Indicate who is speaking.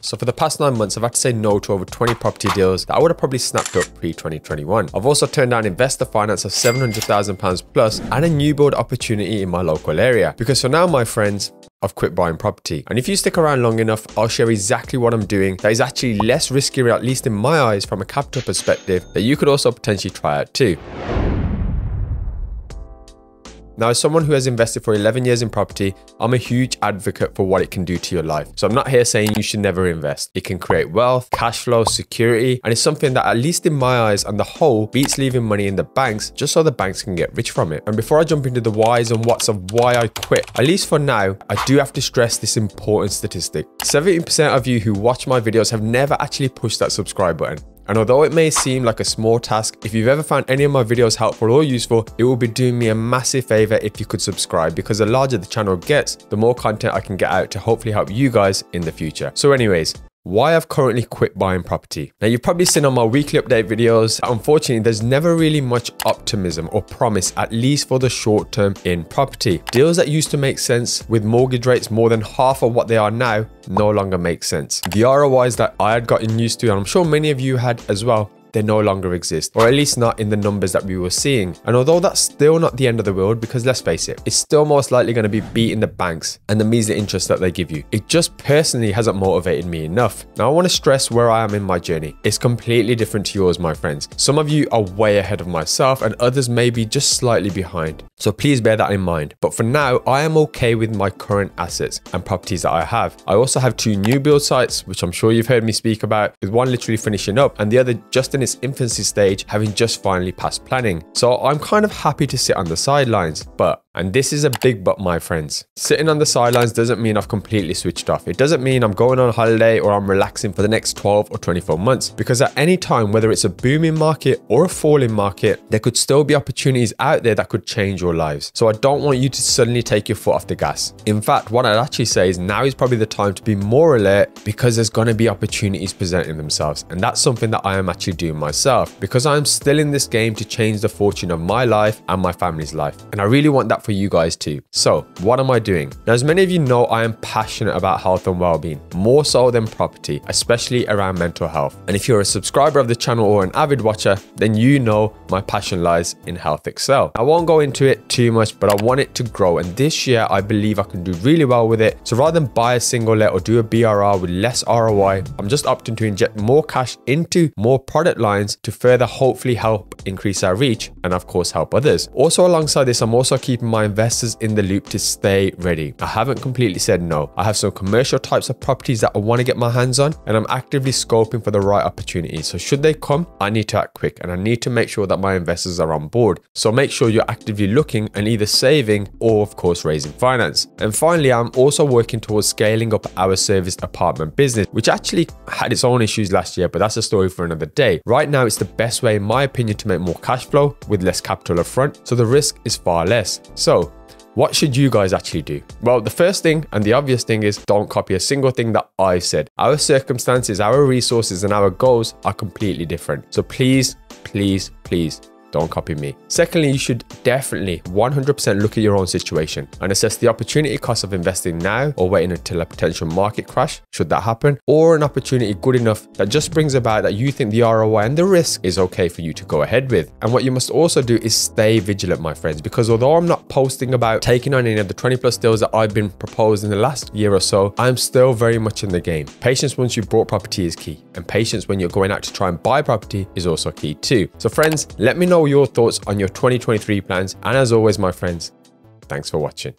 Speaker 1: So for the past 9 months, I've had to say no to over 20 property deals that I would have probably snapped up pre-2021. I've also turned down investor finance of £700,000 plus and a new build opportunity in my local area. Because for now, my friends, I've quit buying property. And if you stick around long enough, I'll share exactly what I'm doing that is actually less risky, at least in my eyes, from a capital perspective, that you could also potentially try out too. Now, as someone who has invested for 11 years in property, I'm a huge advocate for what it can do to your life. So I'm not here saying you should never invest. It can create wealth, cash flow, security, and it's something that, at least in my eyes on the whole, beats leaving money in the banks just so the banks can get rich from it. And before I jump into the whys and whats of why I quit, at least for now, I do have to stress this important statistic. 70% of you who watch my videos have never actually pushed that subscribe button. And although it may seem like a small task, if you've ever found any of my videos helpful or useful, it will be doing me a massive favor if you could subscribe, because the larger the channel gets, the more content I can get out to hopefully help you guys in the future. So anyways, why I've currently quit buying property. Now, you've probably seen on my weekly update videos, unfortunately, there's never really much optimism or promise, at least for the short term, in property. Deals that used to make sense with mortgage rates more than half of what they are now no longer make sense. The ROIs that I had gotten used to, and I'm sure many of you had as well, they no longer exist, or at least not in the numbers that we were seeing. And although that's still not the end of the world, because let's face it, it's still most likely going to be beating the banks and the measly interest that they give you. It just personally hasn't motivated me enough. Now, I want to stress where I am in my journey. It's completely different to yours, my friends. Some of you are way ahead of myself and others may be just slightly behind. So please bear that in mind. But for now, I am okay with my current assets and properties that I have. I also have 2 new build sites, which I'm sure you've heard me speak about, with one literally finishing up and the other just in its infancy stage, having just finally passed planning. So I'm kind of happy to sit on the sidelines, but, and this is a big but, my friends, sitting on the sidelines doesn't mean I've completely switched off. It doesn't mean I'm going on holiday or I'm relaxing for the next 12 or 24 months, because at any time, whether it's a booming market or a falling market, there could still be opportunities out there that could change your lives. So I don't want you to suddenly take your foot off the gas. In fact, what I'd actually say is now is probably the time to be more alert, because there's going to be opportunities presenting themselves. And that's something that I am actually doing myself, because I'm still in this game to change the fortune of my life and my family's life. And I really want that for you guys too. So what am I doing? Now, as many of you know, I am passionate about health and well-being, more so than property, especially around mental health. And if you're a subscriber of the channel or an avid watcher, then you know my passion lies in Healthxcel. I won't go into it too much, but I want it to grow. And this year, I believe I can do really well with it. So rather than buy a single let or do a BRR with less ROI, I'm just opting to inject more cash into more product lines to further hopefully help increase our reach and of course help others. Also, alongside this, I'm also keeping my investors in the loop to stay ready. I haven't completely said no. I have some commercial types of properties that I want to get my hands on, and I'm actively scoping for the right opportunities. So should they come, I need to act quick and I need to make sure that my investors are on board. So make sure you're actively looking and either saving or of course raising finance. And finally, I'm also working towards scaling up our serviced apartment business, which actually had its own issues last year, but that's a story for another day. Right now, it's the best way, in my opinion, to make more cash flow with less capital up front, so the risk is far less. So what should you guys actually do? Well, the first thing and the obvious thing is don't copy a single thing that I said. Our circumstances, our resources, and our goals are completely different. So please, please, please, don't copy me. Secondly, you should definitely 100% look at your own situation and assess the opportunity cost of investing now or waiting until a potential market crash, should that happen, or an opportunity good enough that just brings about that you think the ROI and the risk is okay for you to go ahead with. And what you must also do is stay vigilant, my friends, because although I'm not posting about taking on any of the 20+ deals that I've been proposed in the last year or so, I'm still very much in the game. Patience once you've bought property is key, and patience when you're going out to try and buy property is also key too. So friends, let me know your thoughts on your 2023 plans. And as always, my friends, thanks for watching.